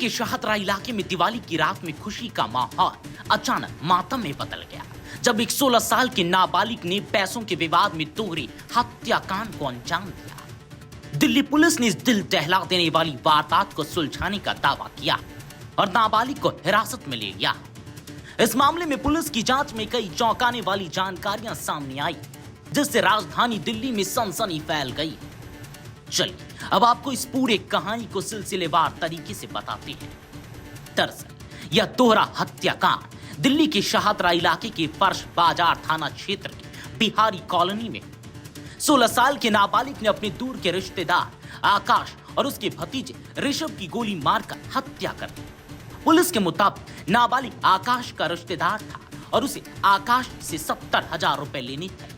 के शाहतरा इलाके में दिवाली की रात में खुशी का माहौल अचानक मातम में बदल गया जब एक 16 साल के नाबालिग ने पैसों के विवाद में दोहरे हत्याकांड को अंजाम दिया। दिल्ली पुलिस ने इस दिल दहला देने वाली वारदात को सुलझाने का दावा किया और नाबालिग को हिरासत में ले लिया। इस मामले में पुलिस की जांच में कई चौंकाने वाली जानकारियां सामने आई, जिससे राजधानी दिल्ली में सनसनी फैल गई। चलिए अब आपको इस पूरे कहानी को सिलसिलेवार तरीके से बताते हैं। दरअसल यह दोहरा हत्याकांड दिल्ली के शाहतरा इलाके के फर्श बाजार थाना क्षेत्र के बिहारी कॉलोनी में 16 साल के नाबालिग ने अपने दूर के रिश्तेदार आकाश और उसके भतीजे ऋषभ की गोली मारकर हत्या कर दी। पुलिस के मुताबिक नाबालिग आकाश का रिश्तेदार था और उसे आकाश से 70,000 रुपए लेने थे।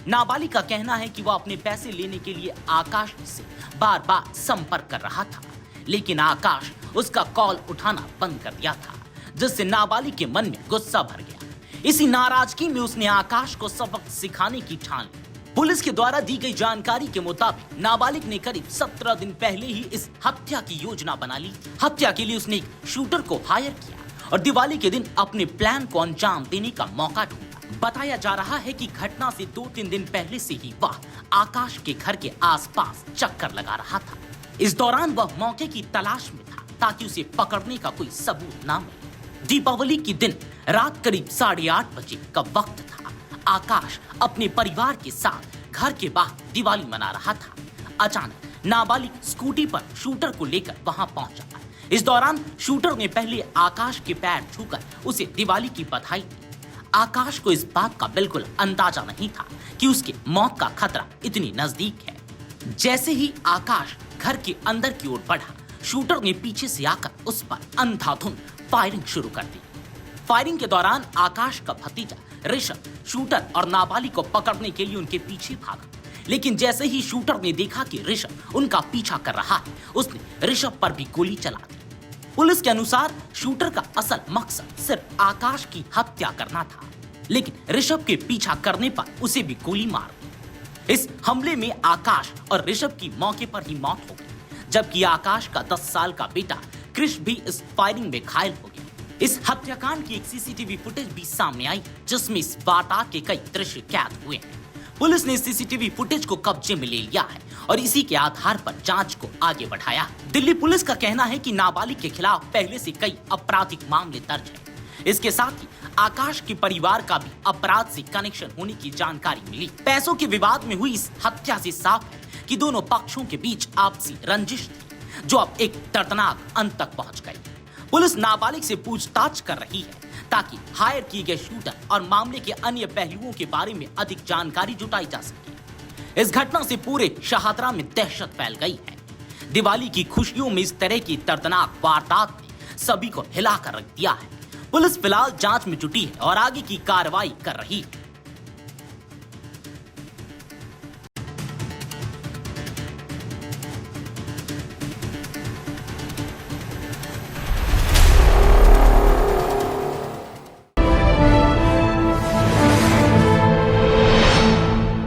नाबालिग का कहना है कि वह अपने पैसे लेने के लिए आकाश से बार बार संपर्क कर रहा था, लेकिन आकाश उसका कॉल उठाना बंद कर दिया था, जिससे नाबालिग के मन में गुस्सा भर गया। इसी नाराजगी में उसने आकाश को सबक सिखाने की ठान ली। पुलिस के द्वारा दी गई जानकारी के मुताबिक नाबालिग ने करीब 17 दिन पहले ही इस हत्या की योजना बना ली। हत्या के लिए उसने एक शूटर को हायर किया और दिवाली के दिन अपने प्लान को अंजाम देने का मौका ढूंढा। बताया जा रहा है कि घटना से 2-3 दिन पहले से ही वह आकाश के घर के आसपास चक्कर लगा रहा था। इस दौरान वह मौके की तलाश में था ताकि उसे पकड़ने का कोई सबूत ना मिले। दीपावली के दिन रात करीब 8:30 बजे का वक्त था। आकाश अपने परिवार के साथ घर के बाहर दिवाली मना रहा था। अचानक नाबालिग स्कूटी पर शूटर को लेकर वहां पहुंचा। इस दौरान शूटर ने पहले आकाश के पैर छूकर उसे दिवाली की बधाई दी। आकाश को इस बात का बिल्कुल अंदाजा नहीं था कि उसके मौत का खतरा इतनी नजदीक है। जैसे ही आकाश घर के अंदर की ओर बढ़ा, शूटर ने पीछे से आकर उस पर अंधाधुंध फायरिंग शुरू कर दी। फायरिंग के दौरान आकाश का भतीजा ऋषभ शूटर और नाबालिग को पकड़ने के लिए उनके पीछे भागा, लेकिन जैसे ही शूटर ने देखा कि ऋषभ उनका पीछा कर रहा है, उसने ऋषभ पर भी गोली चला दी। पुलिस के अनुसार शूटर का असल मकसद सिर्फ आकाश की हत्या करना था, लेकिन ऋषभ के पीछा करने पर उसे भी गोली मार दी। इस हमले में आकाश और ऋषभ की मौके पर ही मौत हो गई, जबकि आकाश का 10 साल का बेटा कृष भी इस फायरिंग में घायल हो गया। इस हत्याकांड की एक सीसीटीवी फुटेज भी सामने आई, जिसमें इस वारदात के कई दृश्य कैद हुए हैं। पुलिस ने सीसीटीवी फुटेज को कब्जे में ले लिया है और इसी के आधार पर जांच को आगे बढ़ाया। दिल्ली पुलिस का कहना है कि नाबालिग के खिलाफ पहले से कई आपराधिक मामले दर्ज हैं। इसके साथ ही आकाश के परिवार का भी अपराध से कनेक्शन होने की जानकारी मिली। पैसों के विवाद में हुई इस हत्या से साफ है कि दोनों पक्षों के बीच आपसी रंजिश थी, जो अब एक दर्दनाक अंत तक पहुंच गई। पुलिस नाबालिग से पूछताछ कर रही है ताकि हायर किए गए शूटर और मामले के अन्य पहलुओं के बारे में अधिक जानकारी जुटाई जा सके। इस घटना से पूरे शाहतरा में दहशत फैल गई है। दिवाली की खुशियों में इस तरह की दर्दनाक वारदात ने सभी को हिलाकर रख दिया है। पुलिस फिलहाल जांच में जुटी है और आगे की कार्रवाई कर रही है।